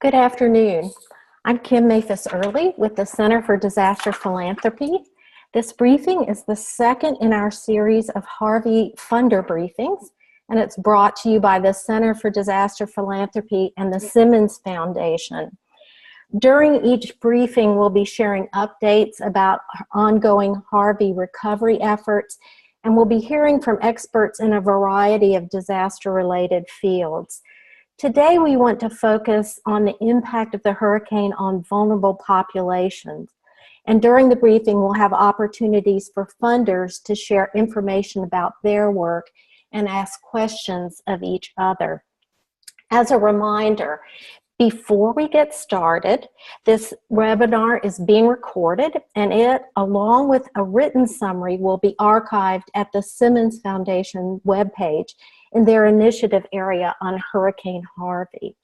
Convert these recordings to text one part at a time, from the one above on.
Good afternoon. I'm Kim Maphis Early with the Center for Disaster Philanthropy. This briefing is the second in our series of Harvey funder briefings, and it's brought to you by the Center for Disaster Philanthropy and the Simmons Foundation. During each briefing, we'll be sharing updates about ongoing Harvey recovery efforts, and we'll be hearing from experts in a variety of disaster-related fields. Today, we want to focus on the impact of the hurricane on vulnerable populations. And during the briefing, we'll have opportunities for funders to share information about their work and ask questions of each other. As a reminder, before we get started, this webinar is being recorded, and it, along with a written summary, will be archived at the Simmons Foundation webpage in their initiative area on Hurricane Harvey.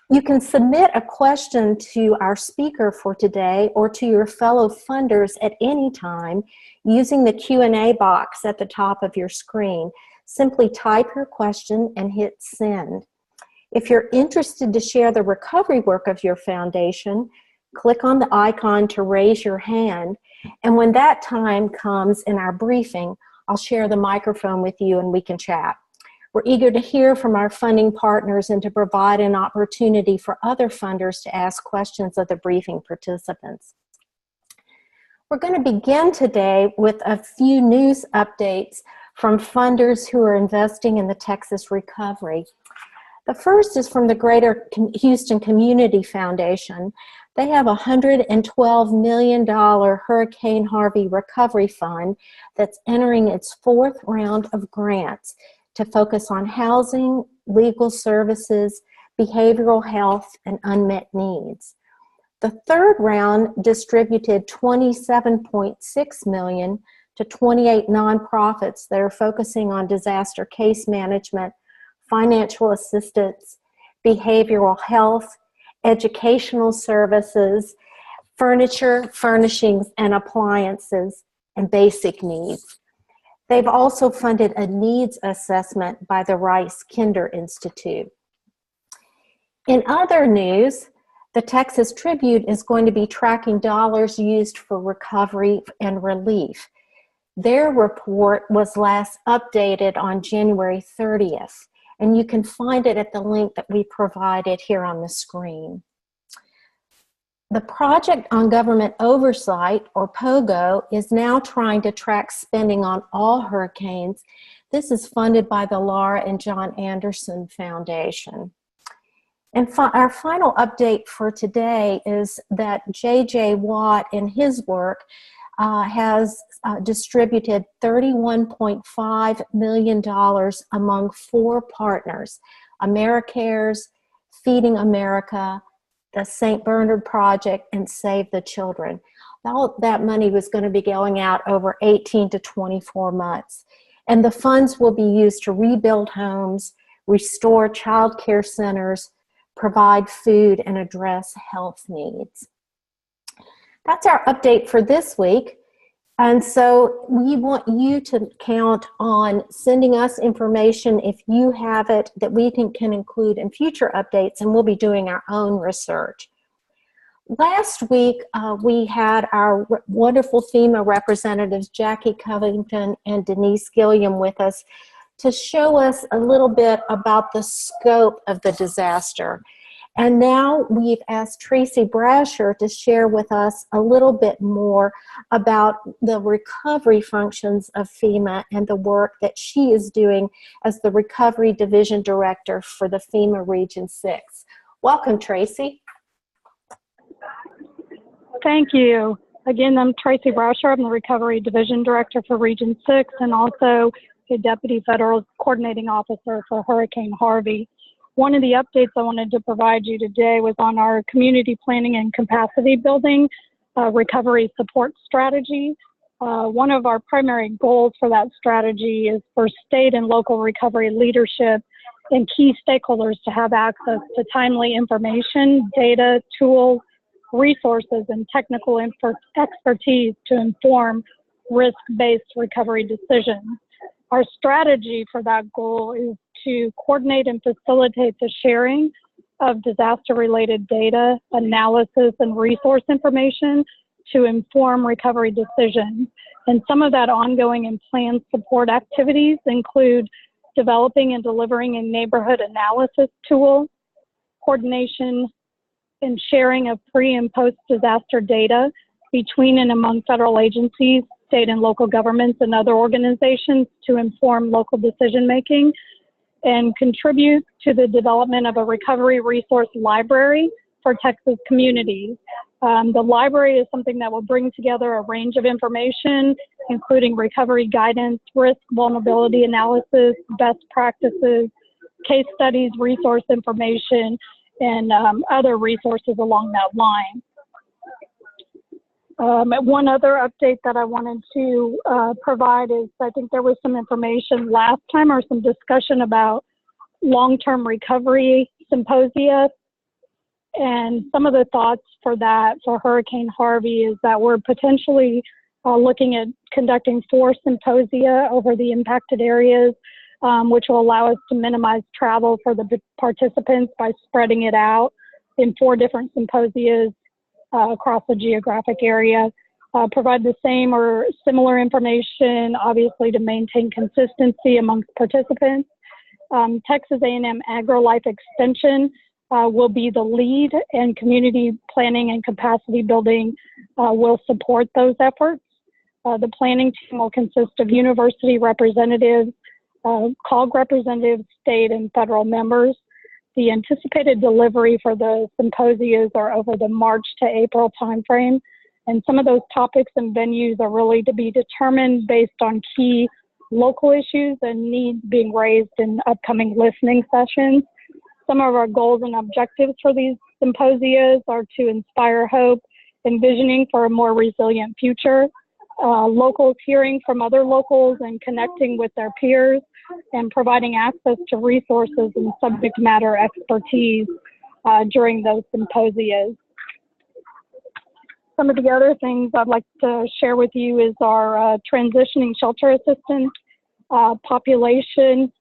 You can submit a question to our speaker for today or to your fellow funders at any time using the Q&A box at the top of your screen. Simply type your question and hit send. If you're interested to share the recovery work of your foundation, click on the icon to raise your hand, and when that time comes in our briefing, I'll share the microphone with you and we can chat. We're eager to hear from our funding partners and to provide an opportunity for other funders to ask questions of the briefing participants. We're going to begin today with a few news updates from funders who are investing in the Texas recovery. The first is from the Greater Houston Community Foundation. They have a $112 million Hurricane Harvey Recovery Fund that's entering its fourth round of grants to focus on housing, legal services, behavioral health, and unmet needs. The third round distributed $27.6 million to 28 nonprofits that are focusing on disaster case management, financial assistance, behavioral health, educational services, furniture, furnishings, and appliances, and basic needs. They've also funded a needs assessment by the Rice Kinder Institute. In other news, the Texas Tribune is going to be tracking dollars used for recovery and relief. Their report was last updated on January 30th. And you can find it at the link that we provided here on the screen. The Project on Government Oversight, or POGO, is now trying to track spending on all hurricanes. This is funded by the Laura and John Anderson Foundation. And our final update for today is that J.J. Watt, in his work, has distributed $31.5 million among 4 partners: AmeriCares, Feeding America, the St. Bernard Project, and Save the Children. All that money was going to be going out over 18 to 24 months. And the funds will be used to rebuild homes, restore child care centers, provide food, and address health needs. That's our update for this week. And so we want you to count on sending us information if you have it that we think can include in future updates, and we'll be doing our own research. Last week, we had our wonderful FEMA representatives, Jackie Covington and Denise Gilliam, with us to show us a little bit about the scope of the disaster. And now we've asked Tracy Brasher to share with us a little bit more about the recovery functions of FEMA and the work that she is doing as the Recovery Division Director for the FEMA Region 6. Welcome, Tracy. Thank you. Again, I'm Tracy Brasher. I'm the Recovery Division Director for Region 6 and also a Deputy Federal Coordinating Officer for Hurricane Harvey. One of the updates I wanted to provide you today was on our community planning and capacity building recovery support strategy. One of our primary goals for that strategy is for state and local recovery leadership and key stakeholders to have access to timely information, data, tools, resources, and technical expertise to inform risk-based recovery decisions. Our strategy for that goal is to coordinate and facilitate the sharing of disaster-related data, analysis, and resource information to inform recovery decisions. And some of that ongoing and planned support activities include developing and delivering a neighborhood analysis tool, coordination and sharing of pre- and post-disaster data between and among federal agencies, state and local governments, and other organizations to inform local decision-making, and contribute to the development of a recovery resource library for Texas communities. The library is something that will bring together a range of information, including recovery guidance, risk vulnerability analysis, best practices, case studies, resource information, and other resources along that line. One other update that I wanted to provide is I think there was some information last time or some discussion about long-term recovery symposia. And some of the thoughts for that for Hurricane Harvey is that we're potentially looking at conducting 4 symposia over the impacted areas, which will allow us to minimize travel for the participants by spreading it out in 4 different symposia across the geographic area. Provide the same or similar information, obviously, to maintain consistency amongst participants. Texas A&M AgriLife Extension will be the lead, and community planning and capacity building will support those efforts. The planning team will consist of university representatives, COG representatives, state and federal members. The anticipated delivery for the symposias are over the March to April timeframe, and some of those topics and venues are really to be determined based on key local issues and needs being raised in upcoming listening sessions. Some of our goals and objectives for these symposias are to inspire hope, envisioning for a more resilient future, locals hearing from other locals and connecting with their peers, and providing access to resources and subject matter expertise during those symposias. Some of the other things I'd like to share with you is our transitioning shelter assistance population.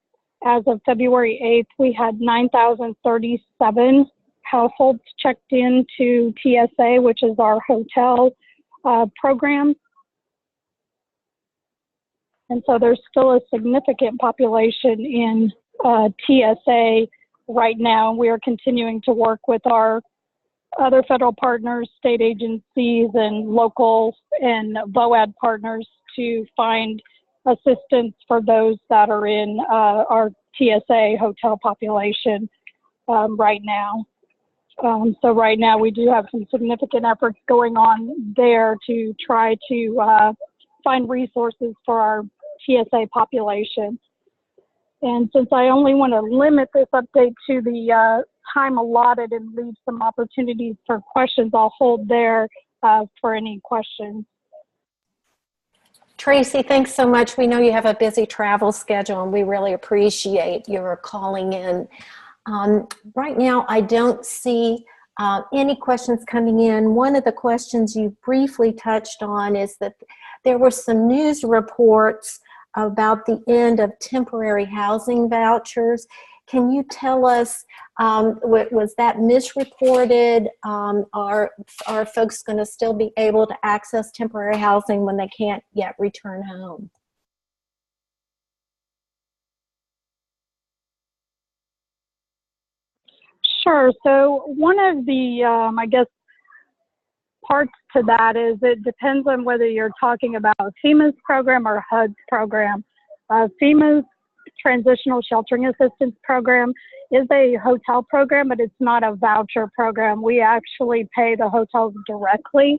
As of February 8th, we had 9,037 households checked into TSA, which is our hotel program. And so there's still a significant population in TSA right now. We are continuing to work with our other federal partners, state agencies, and local and VOAD partners to find assistance for those that are in our TSA hotel population right now. So right now we do have some significant efforts going on there to try to find resources for our TSA population. And since I only want to limit this update to the time allotted and leave some opportunities for questions, I'll hold there for any questions. Tracy, thanks so much. We know you have a busy travel schedule, and we really appreciate your calling in. Right now, I don't see any questions coming in. One of the questions you briefly touched on is that there were some news reports about the end of temporary housing vouchers. Can you tell us, was that misreported? Are folks going to still be able to access temporary housing when they can't yet return home? Sure. So one of the, I guess, parts to that is it depends on whether you're talking about FEMA's program or HUD's program. FEMA's Transitional Sheltering Assistance Program is a hotel program, but it's not a voucher program. We actually pay the hotels directly.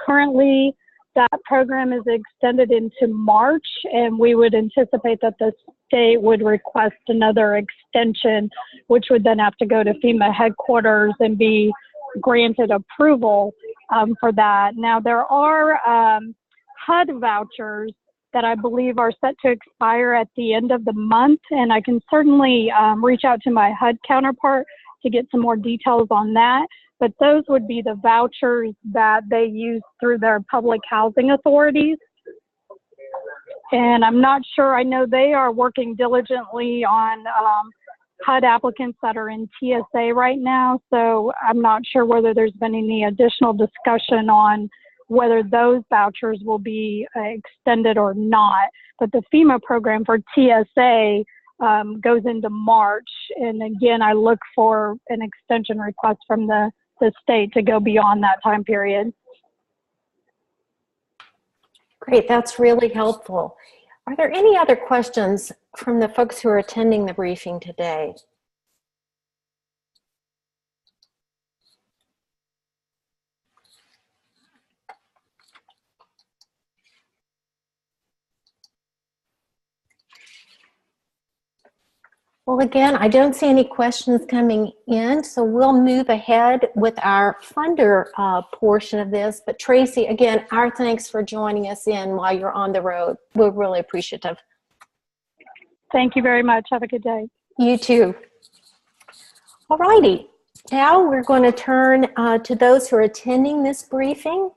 Currently, that program is extended into March, and we would anticipate that the state would request another extension, which would then have to go to FEMA headquarters and be granted approval for that. Now, there are HUD vouchers that I believe are set to expire at the end of the month, and I can certainly reach out to my HUD counterpart to get some more details on that. But those would be the vouchers that they use through their public housing authorities. And I'm not sure, I know they are working diligently on HUD applicants that are in TSA right now, so I'm not sure whether there's been any additional discussion on whether those vouchers will be extended or not. But the FEMA program for TSA goes into March, and again, I look for an extension request from the state to go beyond that time period. Great, that's really helpful. Are there any other questions from the folks who are attending the briefing today? Well, again, I don't see any questions coming in, so we'll move ahead with our funder portion of this. But Tracy, again, our thanks for joining us in while you're on the road. We're really appreciative. Thank you very much. Have a good day. You too. All righty. Now we're going to turn to those who are attending this briefing.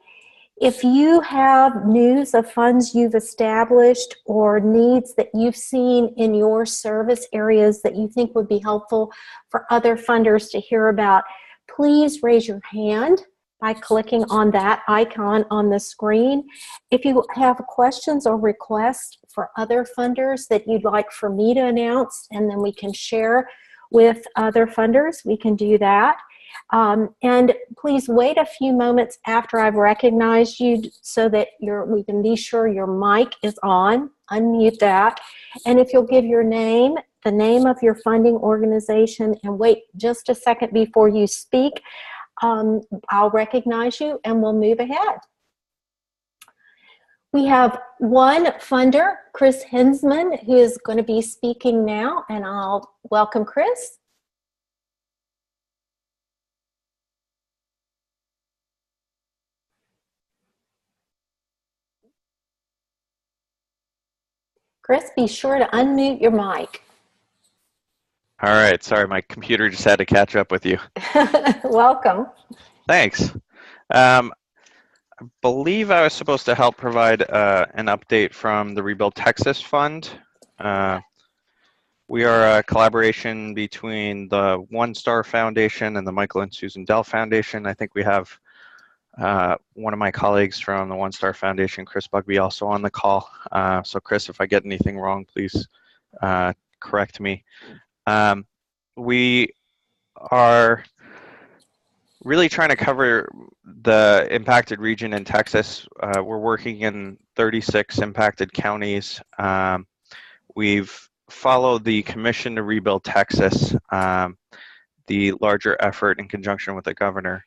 If you have news of funds you've established or needs that you've seen in your service areas that you think would be helpful for other funders to hear about, please raise your hand by clicking on that icon on the screen. If you have questions or requests for other funders that you'd like for me to announce and then we can share with other funders, we can do that. And please wait a few moments after I've recognized you so that we can be sure your mic is on. Unmute that. And if you'll give your name, the name of your funding organization, and wait just a second before you speak, I'll recognize you and we'll move ahead. We have one funder, Chris Hensman, who is going to be speaking now, and I'll welcome Chris. Chris, be sure to unmute your mic. All right, sorry, my computer just had to catch up with you. Welcome. Thanks. I believe I was supposed to help provide an update from the Rebuild Texas Fund. We are a collaboration between the One Star Foundation and the Michael and Susan Dell Foundation. I think we have one of my colleagues from the One Star Foundation, Chris Bugby, also on the call. So Chris, if I get anything wrong, please correct me. We are really trying to cover the impacted region in Texas. We're working in 36 impacted counties. We've followed the Commission to Rebuild Texas, the larger effort in conjunction with the governor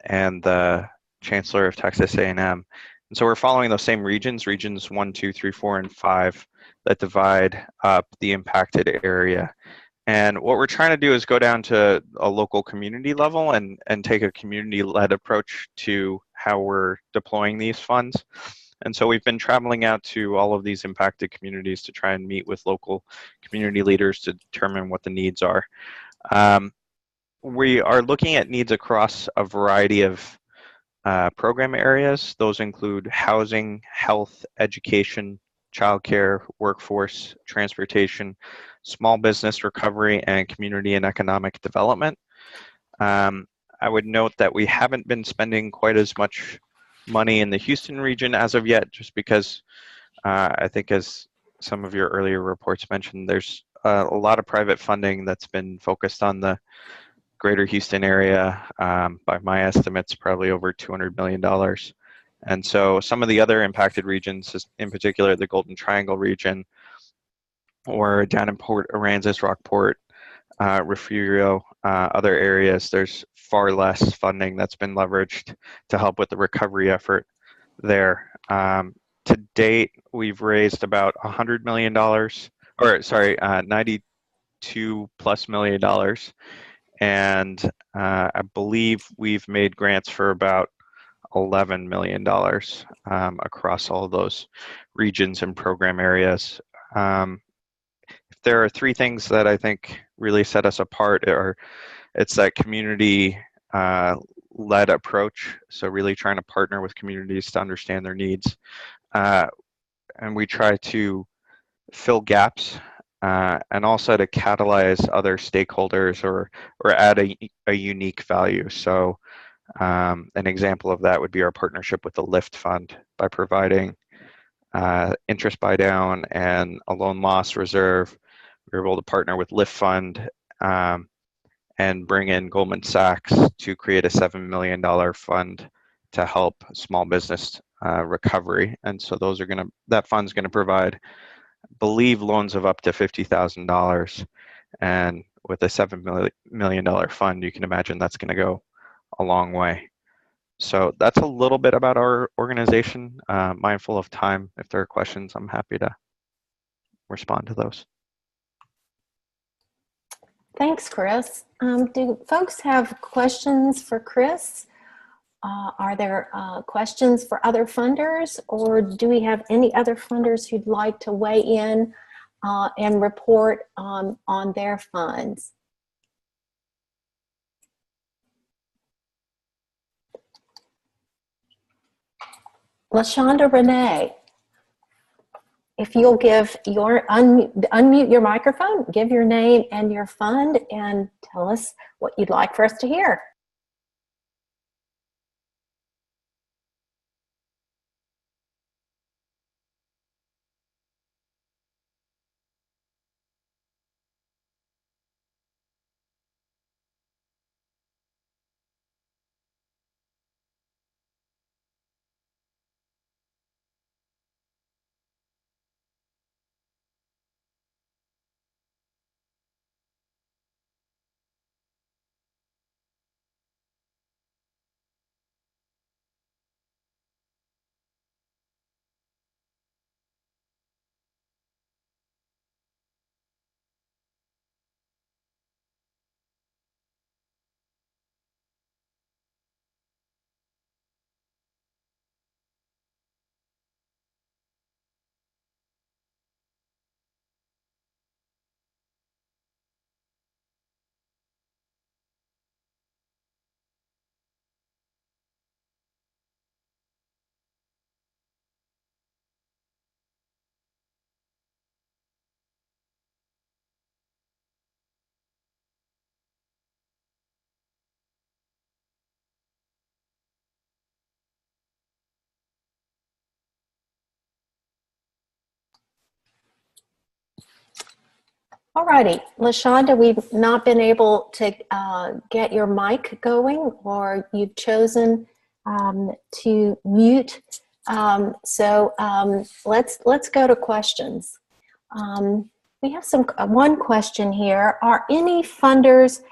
and the Chancellor of Texas A&M. And so we're following those same regions 1, 2, 3, 4, and 5 that divide up the impacted area. And what we're trying to do is go down to a local community level and take a community-led approach to how we're deploying these funds. And so we've been traveling out to all of these impacted communities to try and meet with local community leaders to determine what the needs are. We are looking at needs across a variety of program areas. Those include housing, health, education, childcare, workforce, transportation, small business recovery, and community and economic development. I would note that we haven't been spending quite as much money in the Houston region as of yet, just because I think, as some of your earlier reports mentioned, there's a lot of private funding that's been focused on the greater Houston area. By my estimates, probably over $200 million. And so some of the other impacted regions, in particular the Golden Triangle region, or down in Port Aransas, Rockport, Refugio, other areas, there's far less funding that's been leveraged to help with the recovery effort there. To date, we've raised about $100 million, or sorry, $92+ million. And I believe we've made grants for about $11 million across all of those regions and program areas. If there are three things that I think really set us apart, it's that community led approach. So really trying to partner with communities to understand their needs. And we try to fill gaps and also to catalyze other stakeholders or add a unique value. So an example of that would be our partnership with the LIFT Fund by providing interest buy down and a loan loss reserve. We were able to partner with LIFT Fund and bring in Goldman Sachs to create a $7 million fund to help small business recovery. And so that fund's gonna provide, I believe, loans of up to $50,000. And with a $7 million fund, you can imagine that's gonna go a long way. So that's a little bit about our organization. Mindful of time, if there are questions, I'm happy to respond to those. Thanks, Chris. Do folks have questions for Chris? Are there questions for other funders, or do we have any other funders who'd like to weigh in and report on their funds? LaShonda Renee, if you'll give unmute your microphone, give your name and your fund, and tell us what you'd like for us to hear. Alrighty, LaShonda, we've not been able to get your mic going, or you've chosen to mute. Let's go to questions. We have one question here. Are any funders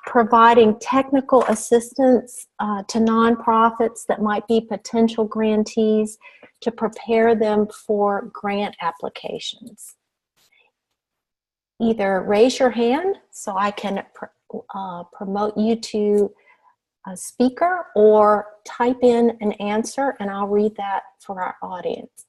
providing technical assistance to nonprofits that might be potential grantees to prepare them for grant applications? Either raise your hand so I can promote you to a speaker, or type in an answer and I'll read that for our audience.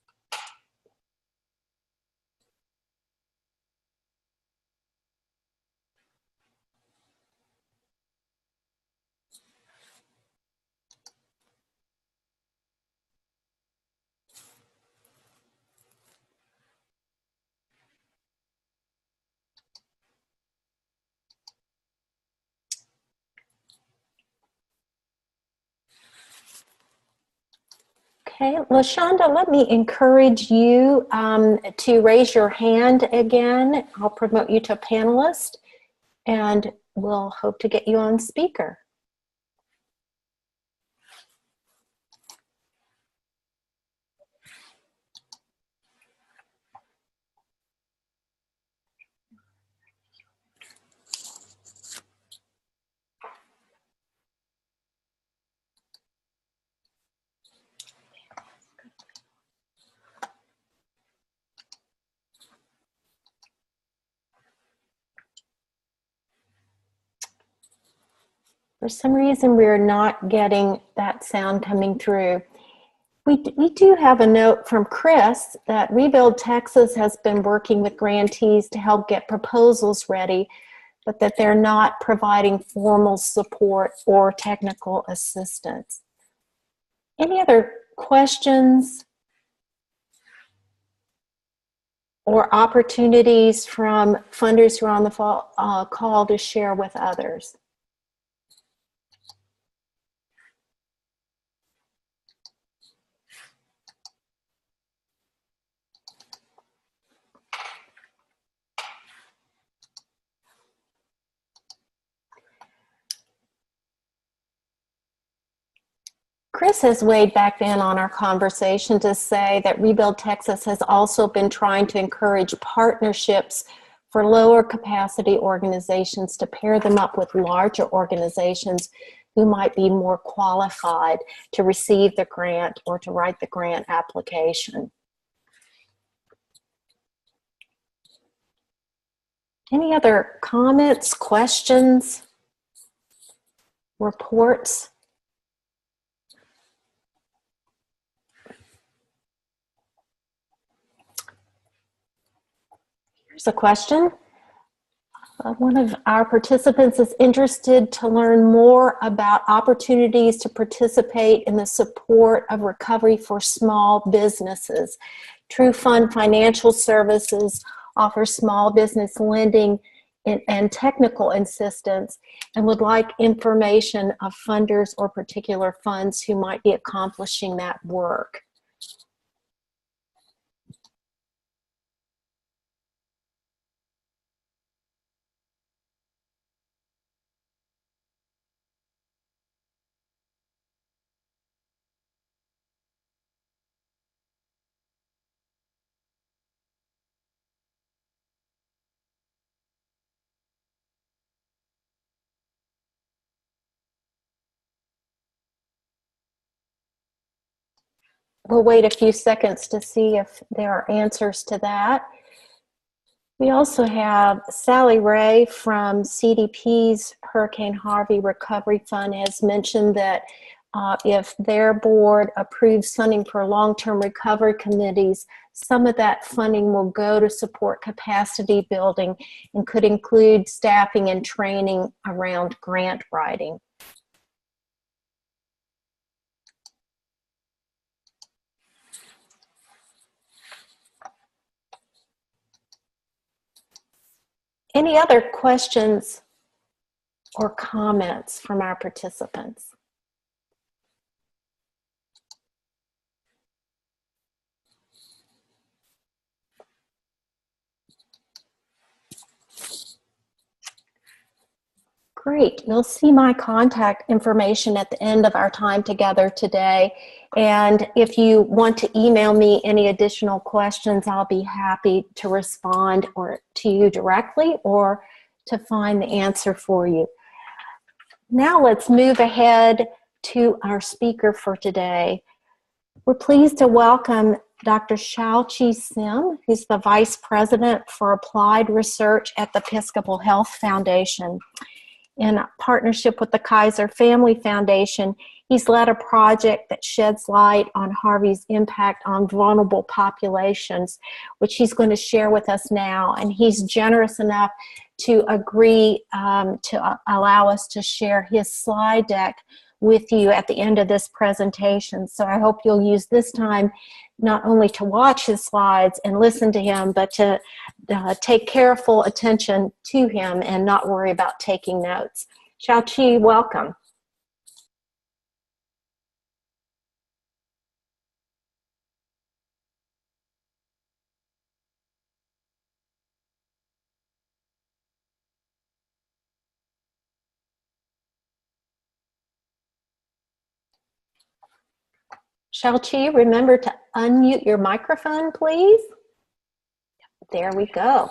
Okay, LaShonda, let me encourage you to raise your hand again. I'll promote you to a panelist and we'll hope to get you on speaker. For some reason, we're not getting that sound coming through. We do have a note from Chris that Rebuild Texas has been working with grantees to help get proposals ready, but that they're not providing formal support or technical assistance. Any other questions or opportunities from funders who are on the call to share with others? Chris has weighed back in on our conversation to say that Rebuild Texas has also been trying to encourage partnerships for lower capacity organizations to pair them up with larger organizations who might be more qualified to receive the grant or to write the grant application. Any other comments, questions, reports? Here's a question. One of our participants is interested to learn more about opportunities to participate in the support of recovery for small businesses. True Fund Financial Services offers small business lending and technical assistance, and would like information of funders or particular funds who might be accomplishing that work. We'll wait a few seconds to see if there are answers to that. We also have Sally Ray from CDP's Hurricane Harvey Recovery Fund has mentioned that if their board approves funding for long-term recovery committees, some of that funding will go to support capacity building and could include staffing and training around grant writing. Any other questions or comments from our participants? Great. You'll see my contact information at the end of our time together today. And if you want to email me any additional questions, I'll be happy to respond or to you directly or to find the answer for you. Now let's move ahead to our speaker for today. We're pleased to welcome Dr. Xiao Qi, who's the Vice President for Applied Research at the Episcopal Health Foundation. In partnership with the Kaiser Family Foundation, he's led a project that sheds light on Harvey's impact on vulnerable populations, which he's going to share with us now. And he's generous enough to agree to allow us to share his slide deck with you at the end of this presentation. So I hope you'll use this time not only to watch his slides and listen to him, but to take careful attention to him and not worry about taking notes. Shao-Chee, welcome. Shao-Chee, remember to unmute your microphone, please. There we go.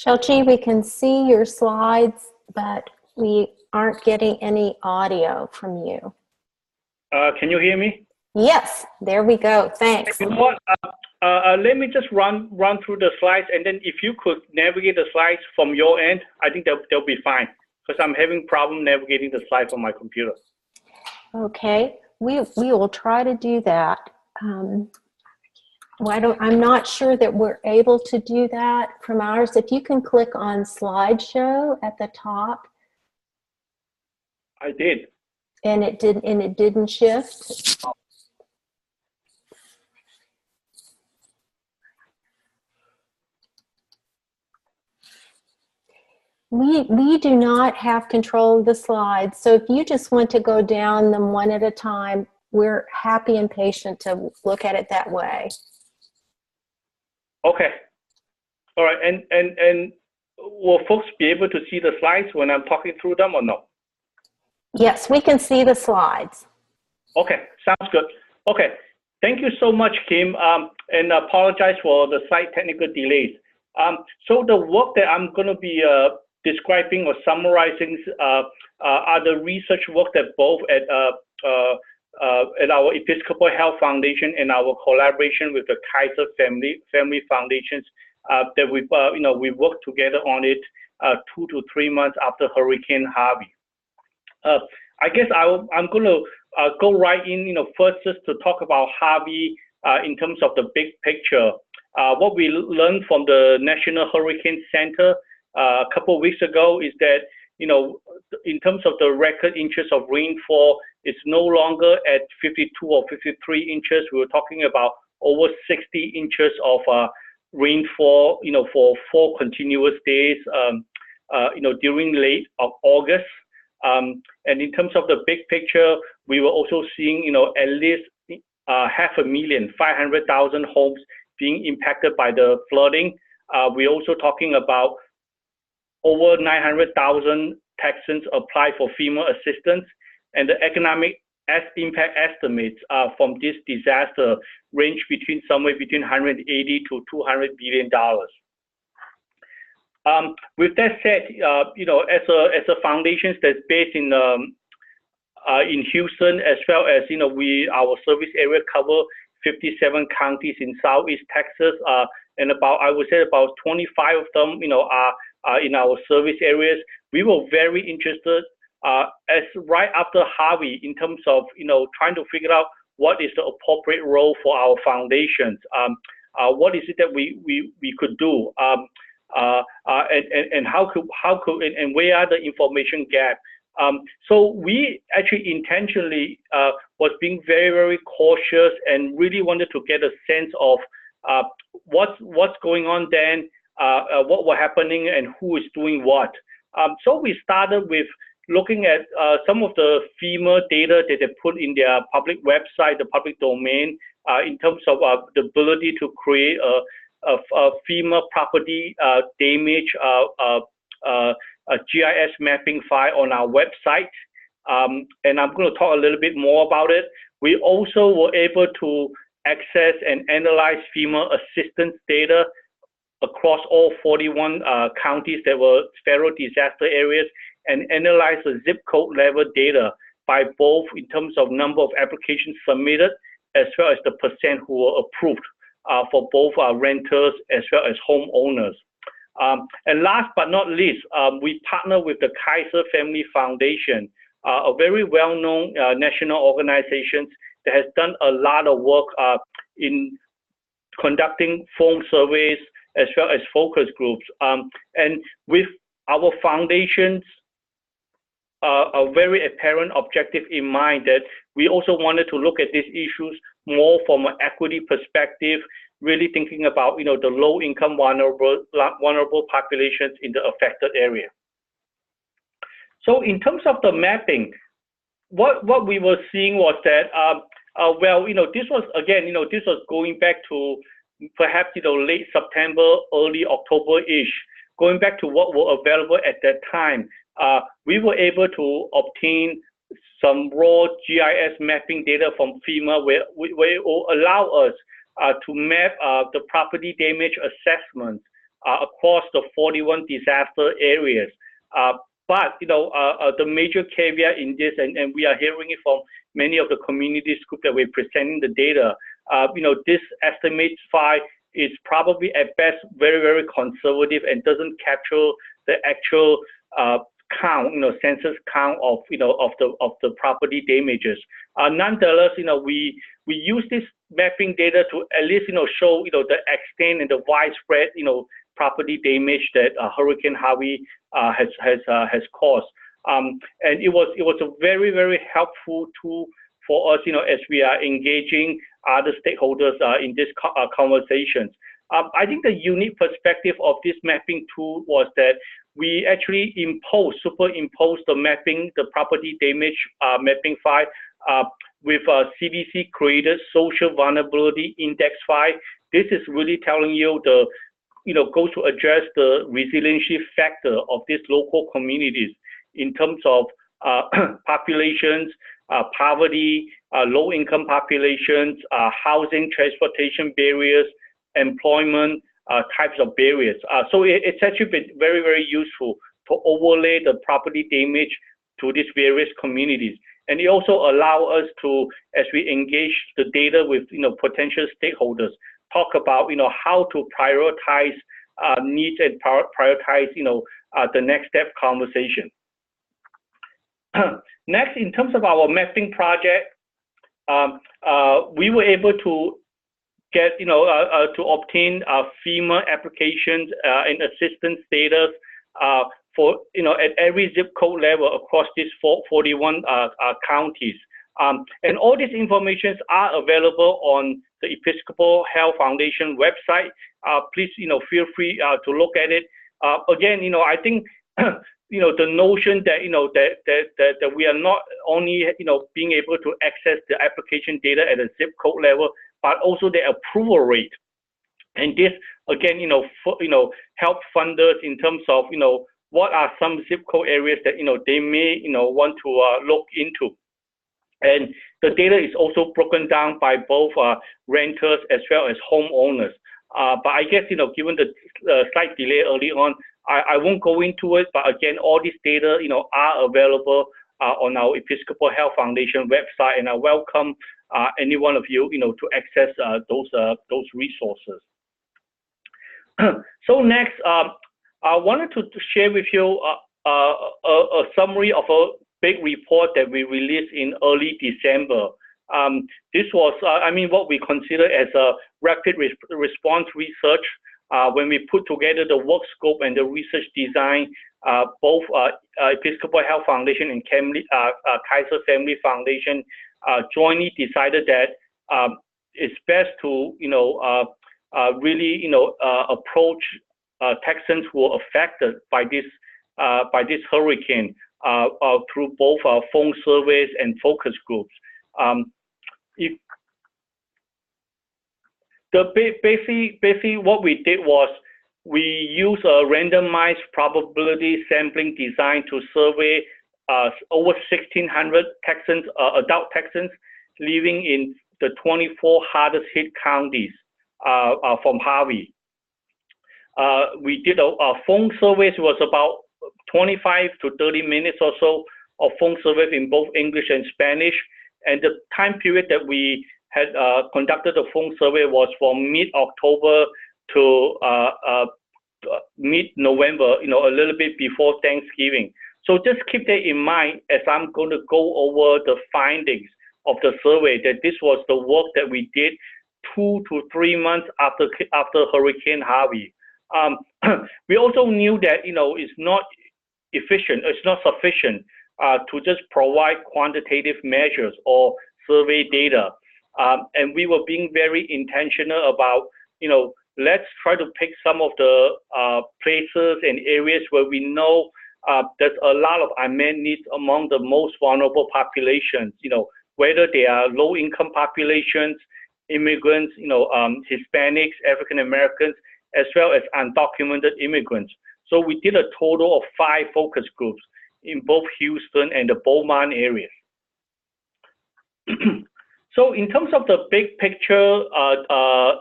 Xiao-Chee, we can see your slides, but we aren't getting any audio from you. Can you hear me? Yes, there we go. Thanks. You know what? Let me just run through the slides, and then if you could navigate the slides from your end, I think they'll be fine, because I'm having problem navigating the slides on my computer. Okay, we will try to do that. Well, I'm not sure that we're able to do that from ours. If you can click on slideshow at the top. I did. And it didn't shift. We do not have control of the slides, so if you just want to go down them one at a time, we're happy and patient to look at it that way. Okay. All right. And will folks be able to see the slides when I'm talking through them or no? Yes, we can see the slides. Okay, sounds good. Okay, thank you so much, Kim, and apologize for the slight technical delays. So the work that I'm going to be describing or summarizing are the research work that both at our Episcopal Health Foundation and our collaboration with the Kaiser Family Foundations that we worked together on it 2 to 3 months after Hurricane Harvey. I guess I'm going to go right in, first just to talk about Harvey in terms of the big picture. What we learned from the National Hurricane Center a couple of weeks ago is that, in terms of the record inches of rainfall, it's no longer at 52 or 53 inches. We were talking about over 60 inches of rainfall, for 4 continuous days, during late August. And in terms of the big picture, we were also seeing, at least 500,000 homes being impacted by the flooding. We're also talking about over 900,000 Texans apply for FEMA assistance, and the economic impact estimates from this disaster range somewhere between 180 to 200 billion dollars. With that said, as a foundation that's based in Houston, as well as our service area cover 57 counties in Southeast Texas, and I would say about 25 of them, are in our service areas. We were very interested, as right after Harvey, in terms of trying to figure out what is the appropriate role for our foundations. What is it that we could do? And how could and where are the information gaps? So we actually intentionally was being very, very cautious and really wanted to get a sense of what's going on then, what was happening, and who is doing what. So we started with looking at some of the FEMA data that they put in their public website, the public domain, in terms of the ability to create a FEMA property damage a GIS mapping file on our website, and I'm going to talk a little bit more about it. We also were able to access and analyze FEMA assistance data across all 41 counties that were federal disaster areas, and analyze the zip code level data by both in terms of number of applications submitted as well as the percent who were approved for both renters as well as homeowners. And last but not least, we partner with the Kaiser Family Foundation, a very well-known national organization that has done a lot of work in conducting phone surveys as well as focus groups. And with our foundation's a very apparent objective in mind, that we also wanted to look at these issues more from an equity perspective, really thinking about the low-income vulnerable populations in the affected area. So in terms of the mapping, what we were seeing was that this was again this was going back to perhaps late September, early October-ish, going back to what were available at that time. We were able to obtain some raw GIS mapping data from FEMA where it will allow us to map the property damage assessments across the 41 disaster areas. But the major caveat in this, and we are hearing it from many of the community groups that we're presenting the data, this estimate 5 is probably at best very, very conservative and doesn't capture the actual count, census count of the property damages. Nonetheless, we use this mapping data to at least show the extent and the widespread property damage that Hurricane Harvey has caused. And it was a very, very helpful tool for us, as we are engaging other stakeholders in this conversations. I think the unique perspective of this mapping tool was that we actually superimposed the property damage mapping file with CDC created social vulnerability index file. This is really telling you goes to address the resiliency factor of these local communities in terms of populations, poverty, low-income populations, housing, transportation barriers, employment types of barriers. So it's actually been very, very useful to overlay the property damage to these various communities. And it also allows us to, as we engage the data with potential stakeholders, talk about how to prioritize needs and prioritize the next step conversation. Next, in terms of our mapping project, we were able to get to obtain FEMA applications and assistance status for at every zip code level across these 41 counties. And all these informations are available on the Episcopal Health Foundation website. Please, feel free to look at it. Again, I think, the notion that that we are not only, being able to access the application data at a zip code level, but also the approval rate. And this, again, help funders in terms of, what are some zip code areas that, they may, want to look into. And the data is also broken down by both renters as well as homeowners. But I guess, given the slight delay early on, I won't go into it. But again, all this data, are available on our Episcopal Health Foundation website, and I welcome any one of you, to access those resources. So next, I wanted to share with you a summary of a big report that we released in early December. This was, what we consider as a rapid response research. When we put together the work scope and the research design, both Episcopal Health Foundation and Kaiser Family Foundation jointly decided that it's best to, really, approach Texans who were affected by this hurricane through both phone surveys and focus groups. Basically what we did was we used a randomized probability sampling design to survey over 1,600 Texans, adult Texans living in the 24 hardest hit counties from Harvey. We did a phone surveys. It was about 25 to 30 minutes or so of phone surveys in both English and Spanish. And the time period that we had conducted the phone survey was from mid-October to mid-November, a little bit before Thanksgiving. So just keep that in mind as I'm going to go over the findings of the survey, that this was the work that we did 2 to 3 months after Hurricane Harvey. We also knew that, it's not efficient, it's not sufficient to just provide quantitative measures or survey data. And we were being very intentional about, let's try to pick some of the places and areas where we know there's a lot of unmet needs among the most vulnerable populations, whether they are low-income populations, immigrants, Hispanics, African Americans, as well as undocumented immigrants. So we did a total of 5 focus groups in both Houston and the Beaumont areas. So in terms of the big picture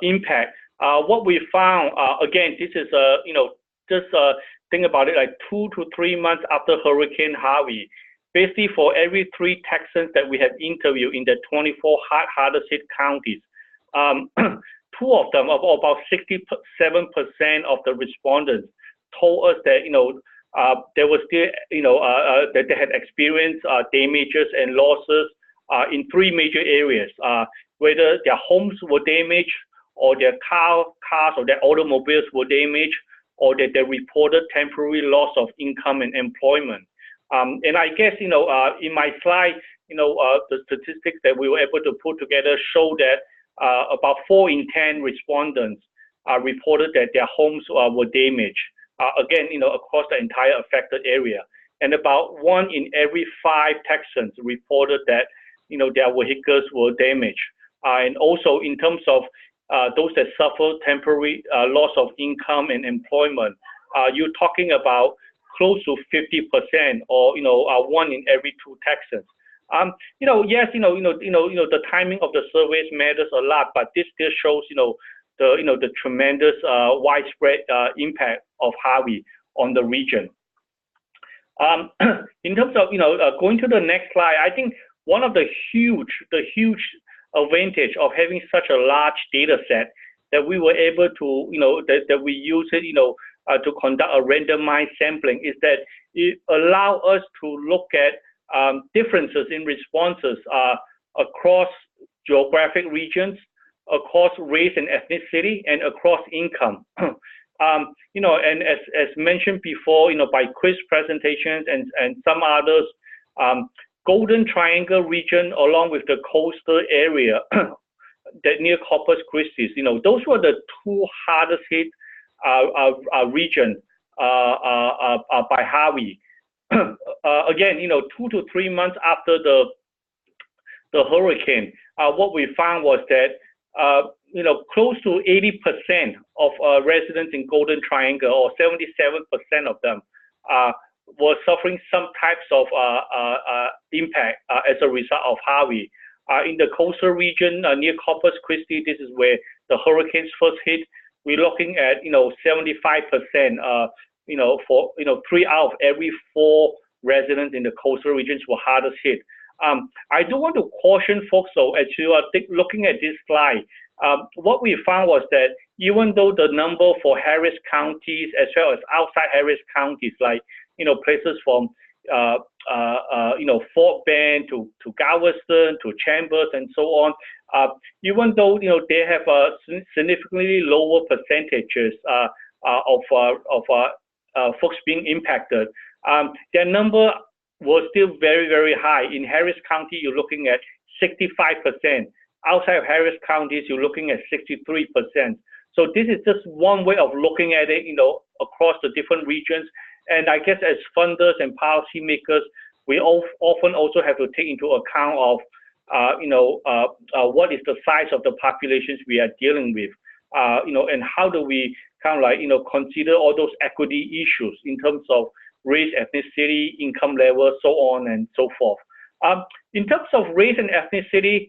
impact, what we found, again, this is, just think about it, like 2 to 3 months after Hurricane Harvey, basically for every 3 Texans that we have interviewed in the 24 hardest hit counties, 2 of them, about 67% of the respondents, told us that there was still that they had experienced damages and losses in 3 major areas, whether their homes were damaged, or their cars or their automobiles were damaged, or that they reported temporary loss of income and employment. And I guess in my slide, the statistics that we were able to put together show that about 4 in 10 respondents reported that their homes were damaged. Again, across the entire affected area, and about 1 in every 5 Texans reported that their vehicles were damaged. And also in terms of those that suffer temporary loss of income and employment, you're talking about close to 50%, or 1 in every 2 Texans. Yes, the timing of the surveys matters a lot, but this still shows the tremendous widespread impact of Harvey on the region. In terms of going to the next slide, I think one of the huge advantage of having such a large data set that we were able to that we use it to conduct a randomized sampling is that it allow us to look at differences in responses across geographic regions, across race and ethnicity, and across income. And as mentioned before, by Chris' presentations and some others, Golden Triangle region, along with the coastal area that near Corpus Christi, those were the 2 hardest hit region by Harvey. Again, 2 to 3 months after the hurricane, what we found was that close to 80% of residents in Golden Triangle, or 77% of them, were suffering some types of impact as a result of Harvey. In the coastal region near Corpus Christi, this is where the hurricanes first hit. We're looking at 75%. For 3 out of every 4 residents in the coastal regions were hardest hit. I do want to caution folks, though, as you are looking at this slide, what we found was that even though the number for Harris counties as well as outside Harris counties, like places from Fort Bend to Galveston to Chambers and so on, even though they have significantly lower percentages of folks being impacted, their number was still very, very high. In Harris County, you're looking at 65%. Outside of Harris counties, you're looking at 63%. So this is just one way of looking at it, across the different regions. And I guess as funders and policymakers, we often also have to take into account of, what is the size of the populations we are dealing with, and how do we kind of consider all those equity issues in terms of race, ethnicity, income level, so on and so forth. In terms of race and ethnicity,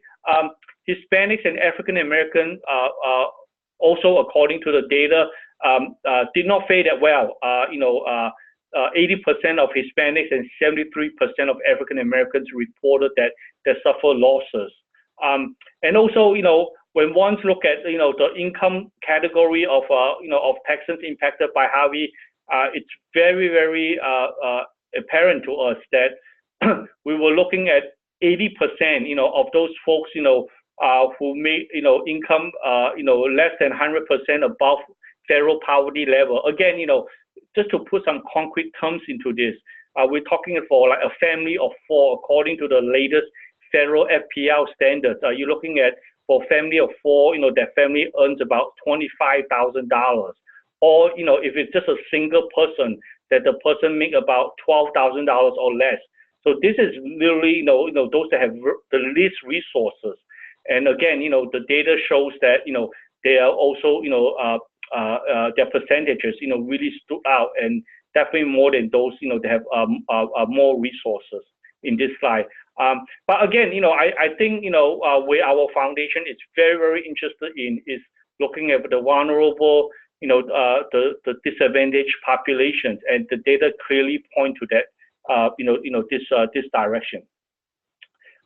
Hispanics and African American, also according to the data, did not fare that well. 80% of Hispanics and 73% of African Americans reported that they suffer losses. And also, when one look at the income category of Texans impacted by Harvey, it's very, very apparent to us that we were looking at 80% of those folks who make income less than 100% above federal poverty level. Again, just to put some concrete terms into this, we're talking for like a family of 4 according to the latest federal FPL standards. You're looking at, for a family of 4, that family earns about $25,000. Or if it's just a single person, that the person make about $12,000 or less. So this is literally those that have the least resources. And again, the data shows that they are also their percentages really stood out, and definitely more than those that have more resources in this slide. But again, I think where our foundation is very, very interested in is looking at the vulnerable, the disadvantaged populations, and the data clearly point to that, this direction.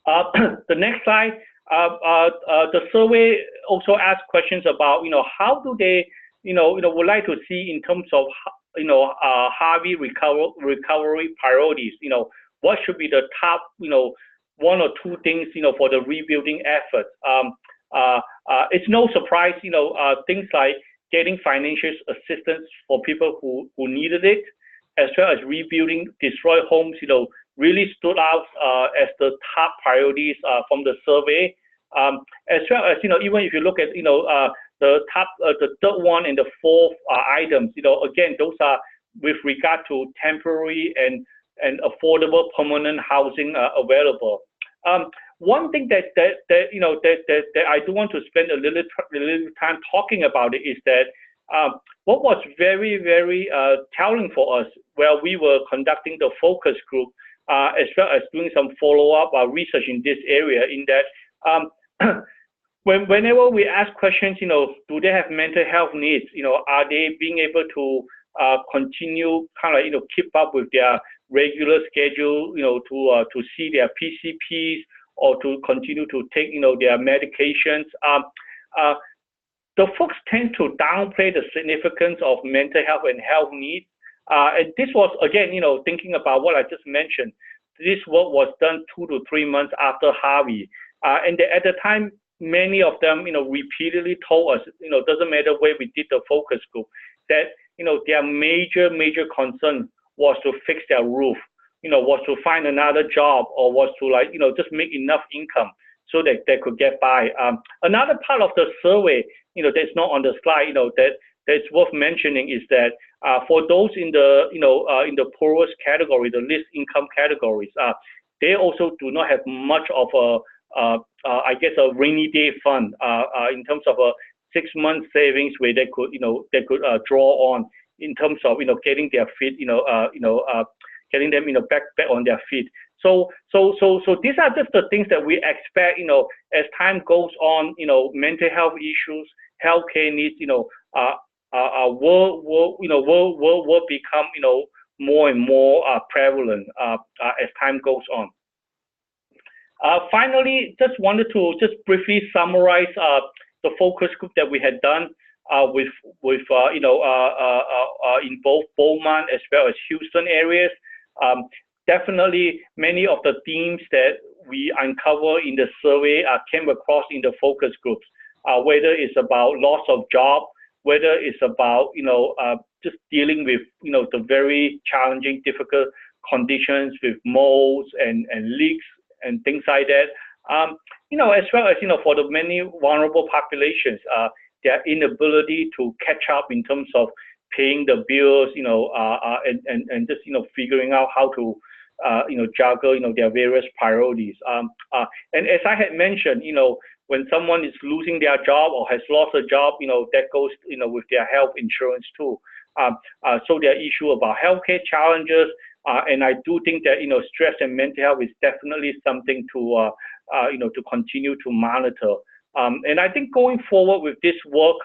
The next slide, the survey also asked questions about, how do they, would like to see in terms of, Harvey recovery priorities. What should be the top, one or two things, for the rebuilding effort. It's no surprise, things like getting financial assistance for people who needed it, as well as rebuilding destroyed homes, really stood out as the top priorities from the survey. As well as, even if you look at, the top, the third one and the fourth items, again, those are with regard to temporary and affordable permanent housing available. One thing that I do want to spend a little time talking about it is that what was very, very telling for us while we were conducting the focus group, as well as doing some follow-up research in this area, in that whenever we ask questions, do they have mental health needs? Are they being able to continue kind of keep up with their regular schedule, to see their PCPs or to continue to take, their medications? The folks tend to downplay the significance of mental health and health needs. And this was, again, thinking about what I just mentioned. This work was done 2 to 3 months after Harvey. And at the time, many of them, repeatedly told us, doesn't matter where we did the focus group, that, their major concern was to fix their roof, was to find another job, or was to just make enough income so that they could get by. Another part of the survey, that's not on the slide, that's worth mentioning is that for those in the, in the poorest category, the least income categories, they also do not have much of I guess a rainy day fund in terms of a 6-month savings where they could, draw on in terms of, getting their feet, getting them, back on their feet. So these are just the things that we expect, as time goes on, mental health issues, healthcare needs, will become, more and more prevalent as time goes on. Finally, just wanted to just briefly summarize the focus group that we had done with in both Beaumont as well as Houston areas. Definitely, many of the themes that we uncover in the survey came across in the focus groups, whether it's about loss of job, whether it's about, just dealing with, the very challenging, difficult conditions with molds and leaks and things like that. As well as, for the many vulnerable populations, their inability to catch up in terms of paying the bills, and just, figuring out how to, juggle, their various priorities. And as I had mentioned, when someone is losing their job or has lost a job, that goes, with their health insurance too. So their issue about healthcare challenges, and I do think that, stress and mental health is definitely something to, to continue to monitor. And I think going forward with this work,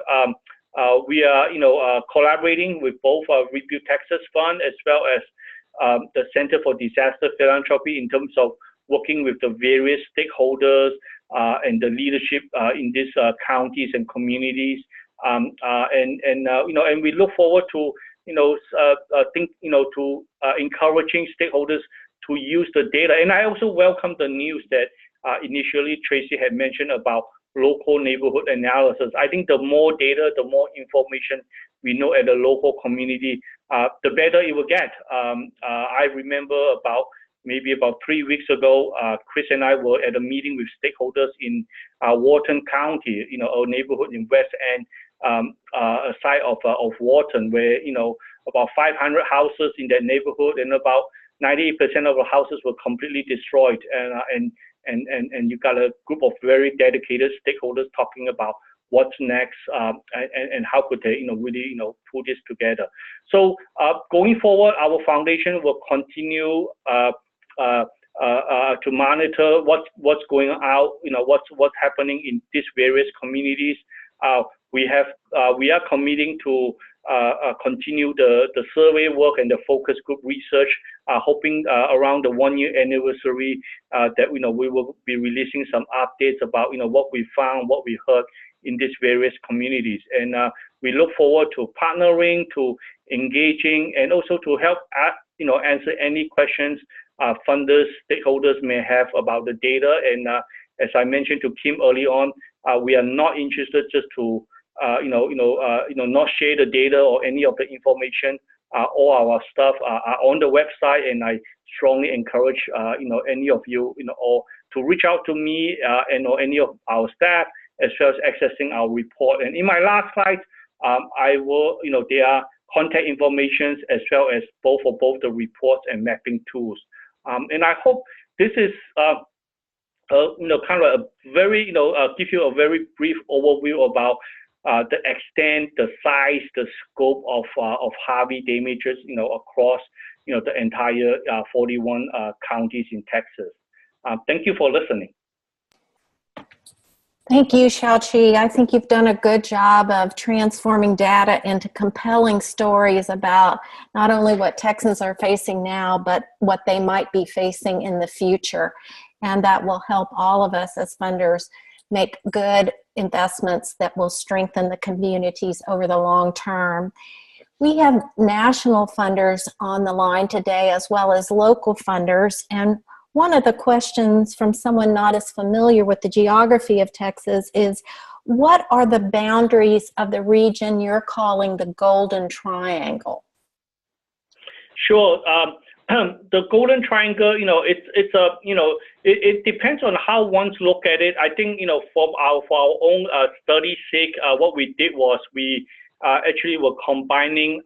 we are, collaborating with both Rebuild Texas Fund as well as the Center for Disaster Philanthropy in terms of working with the various stakeholders and the leadership in these counties and communities. And we look forward to, to encouraging stakeholders to use the data. And I also welcome the news that initially Tracy had mentioned about local neighborhood analysis. I think the more data, the more information we know at the local community, the better it will get. I remember maybe about 3 weeks ago, Chris and I were at a meeting with stakeholders in Wharton County, a neighborhood in West End, a side of Wharton, where about 500 houses in that neighborhood, and about 98% of the houses were completely destroyed. And you got a group of very dedicated stakeholders talking about what's next and how could they really pull this together. So going forward, our foundation will continue to monitor what's going out, what's happening in these various communities. we are committing to continue the survey work and the focus group research, hoping around the 1-year anniversary that we will be releasing some updates about what we found, what we heard in these various communities. And we look forward to partnering, to engaging, and also to help answer any questions funders, stakeholders may have about the data. And as I mentioned to Kim early on, we are not interested just to not share the data or any of the information. All our stuff are on the website, and I strongly encourage any of you or to reach out to me or any of our staff, as well as accessing our report. And in my last slide, I will there are contact information as well as both the reports and mapping tools. And I hope this is kind of a very give you a very brief overview about the extent, the size, the scope of Harvey damages, across, the entire 41 counties in Texas. Thank you for listening. Thank you, Xiao-Chee. I think you've done a good job of transforming data into compelling stories about not only what Texans are facing now, but what they might be facing in the future. And that will help all of us as funders make good investments that will strengthen the communities over the long term. We have national funders on the line today, as well as local funders. And one of the questions from someone not as familiar with the geography of Texas is, what are the boundaries of the region you're calling the Golden Triangle? Sure. The Golden Triangle, it depends on how one look at it. I think, for our own study's sake, what we did was we actually were combining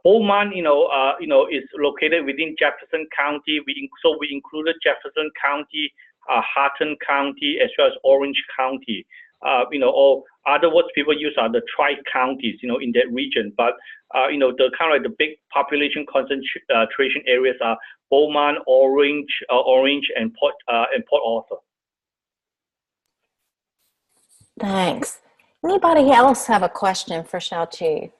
Beaumont, is located within Jefferson County. So we included Jefferson County, Houghton County, as well as Orange County. Or other words people use are the tri-counties, in that region. But, the kind of like the big population concentration areas are Beaumont, Orange, and Port Arthur. Thanks. Anybody else have a question for Xiao-Chee?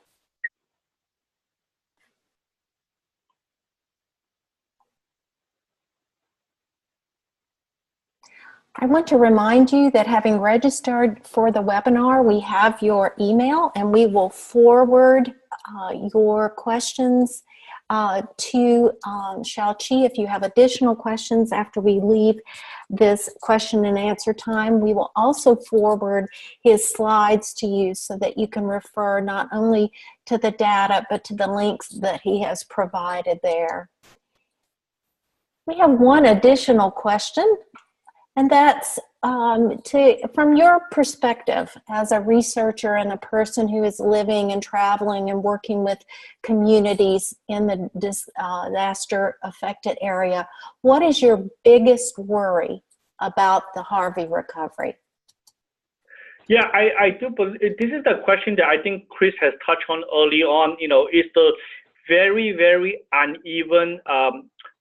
I want to remind you that having registered for the webinar, we have your email, and we will forward your questions to Shao-Chee. If you have additional questions after we leave this question and answer time, we will also forward his slides to you so that you can refer not only to the data, but to the links that he has provided there. We have one additional question, and that's from your perspective as a researcher and a person who is living and traveling and working with communities in the disaster affected area, what is your biggest worry about the Harvey recovery? Yeah, I do believe this is the question that I think Chris has touched on early on. Is the very, very uneven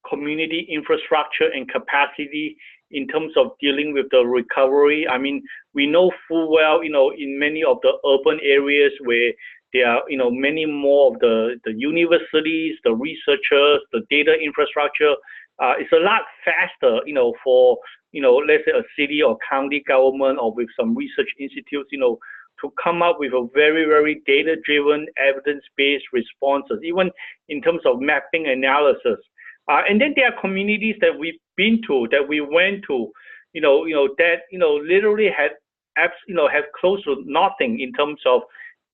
community infrastructure and capacity in terms of dealing with the recovery. I mean, we know full well, in many of the urban areas where there are, many more of the universities, the researchers, the data infrastructure, it's a lot faster, for, let's say a city or county government or with some research institutes, to come up with a very, very data-driven, evidence-based responses, even in terms of mapping analysis. And then there are communities that we've been to, that we went to, that, literally have close to nothing in terms of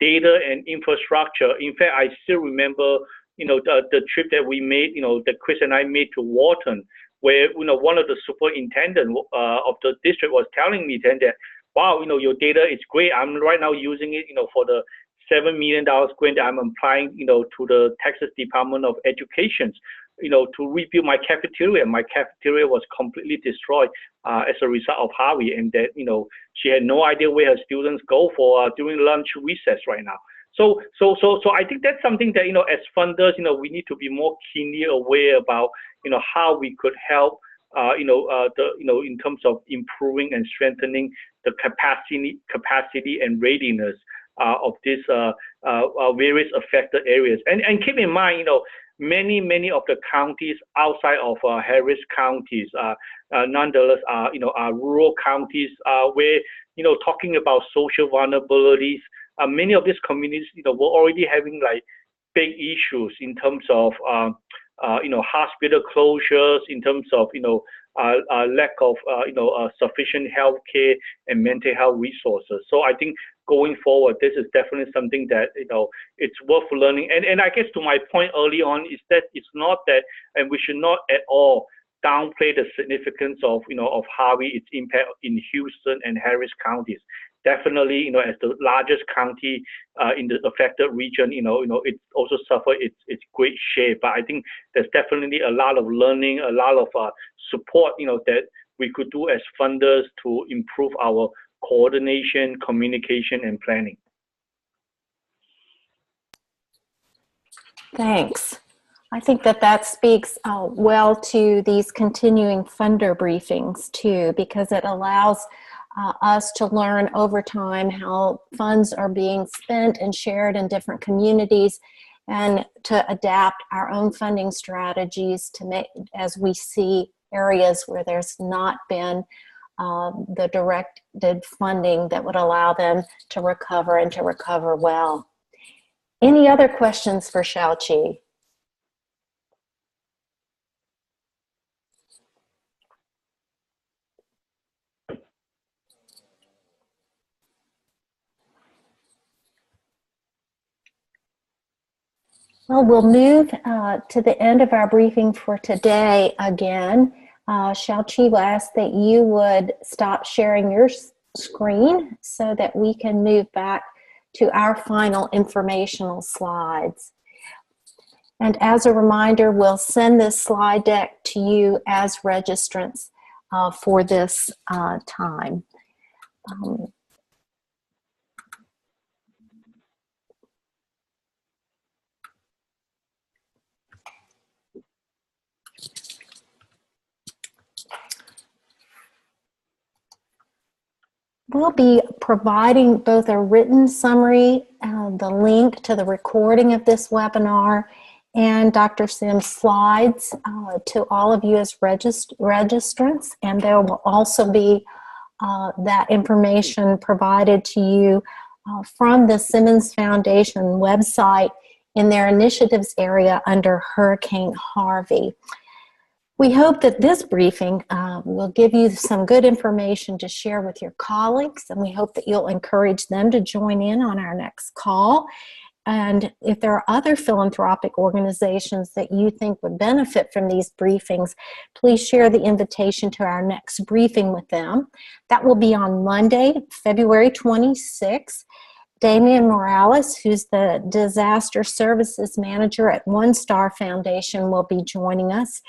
data and infrastructure. In fact, I still remember, the trip that we made, that Chris and I made to Wharton, where, one of the superintendent of the district was telling me then that, wow, your data is great. I'm right now using it, for the $7 million grant that I'm applying, to the Texas Department of Education, to rebuild my cafeteria. My cafeteria was completely destroyed as a result of Harvey, and that, she had no idea where her students go for during lunch recess right now. So I think that's something that, as funders, we need to be more keenly aware about, how we could help, in terms of improving and strengthening the capacity and readiness of these various affected areas. And keep in mind, many of the counties outside of Harris counties, nonetheless, are rural counties where, talking about social vulnerabilities, many of these communities, were already having like big issues in terms of, hospital closures, in terms of, lack of, sufficient health care and mental health resources. So I think going forward, this is definitely something that, it's worth learning. And I guess to my point early on is that it's not that, and we should not at all downplay the significance of, of Harvey, its impact in Houston and Harris counties. Definitely, as the largest county in the affected region, it also suffered its great share. But I think there's definitely a lot of learning, a lot of support, that we could do as funders to improve our coordination, communication, and planning. Thanks. I think that speaks well to these continuing funder briefings too, because it allows us to learn over time how funds are being spent and shared in different communities, and to adapt our own funding strategies to make, as we see areas where there's not been the directed funding that would allow them to recover and to recover well. Any other questions for Xiao-Chee? Well, we'll move to the end of our briefing for today again. Shao-Chee will ask that you would stop sharing your screen so that we can move back to our final informational slides. And as a reminder, we'll send this slide deck to you as registrants for this time. We'll be providing both a written summary, the link to the recording of this webinar, and Dr. Sims' slides to all of you as registrants. And there will also be that information provided to you from the Simmons Foundation website in their initiatives area under Hurricane Harvey. We hope that this briefing will give you some good information to share with your colleagues, and we hope that you'll encourage them to join in on our next call. And if there are other philanthropic organizations that you think would benefit from these briefings, please share the invitation to our next briefing with them. That will be on Monday, February 26th. Damian Morales, who's the Disaster Services Manager at One Star Foundation, will be joining us.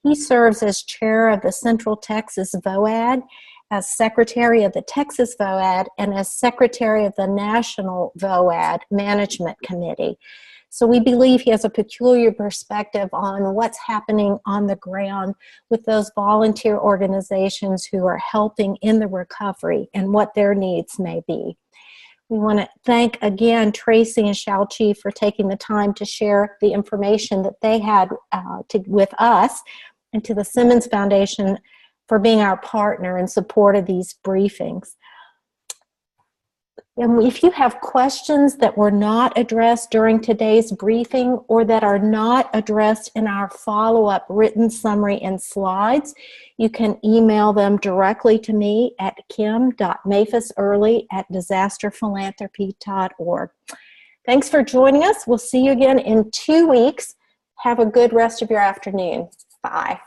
He serves as chair of the Central Texas VOAD, as secretary of the Texas VOAD, and as secretary of the National VOAD Management Committee. So we believe he has a peculiar perspective on what's happening on the ground with those volunteer organizations who are helping in the recovery and what their needs may be. We want to thank again Tracy and Xiao-Chee for taking the time to share the information that they had with us, and to the Simmons Foundation for being our partner in support of these briefings. And if you have questions that were not addressed during today's briefing or that are not addressed in our follow-up written summary and slides, you can email them directly to me at kim.maphisearly@disasterphilanthropy.org. Thanks for joining us. We'll see you again in 2 weeks. Have a good rest of your afternoon. Bye.